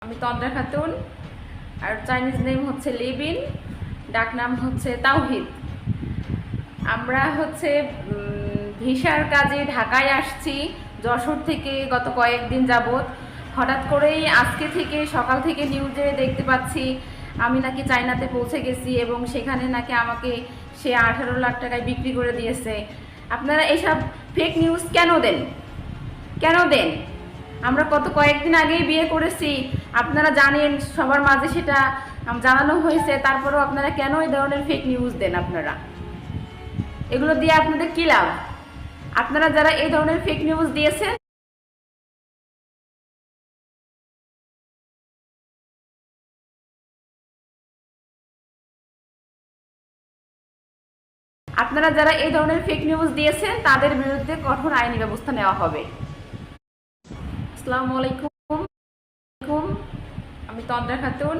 আমি তন্দ্রা খাতুন, আর Chinese name হচ্ছে লিবিন, ডাক নাম হচ্ছে তাওহিদ। আমরা ভিসার কাজে ঢাকায় আসছি যশোর থেকে গত কয়েকদিন যাবৎ। হঠাৎ করেই আজকে থেকে সকাল থেকে নিউজে দেখতে পাচ্ছি আমি নাকি চায়নাতে পৌঁছে গেছি এবং সেখানে নাকি আমাকে সে 18 লাখ টাকায় বিক্রি করে দিয়েছে। আপনারা এইসব ফেক নিউজ কেন দেন? কেন দেন? আমরা কয়েকদিন আগেই বিয়ে করেছি, আপনারা জানেন, সবার মাঝে সেটা জানানো হয়েছে, তারপরেও আপনারা কেন এই ধরনের ফেক নিউজ দেন? আপনারা এগুলো দিয়ে আপনাদের কি লাভ? আপনারা যারা এই ধরনের ফেক নিউজ দিয়েছেন, তাদের বিরুদ্ধে কঠোর আইনি ব্যবস্থা নেওয়া হবে। আসসালামু আলাইকুম, আমি তন্দ্রা খাতুন।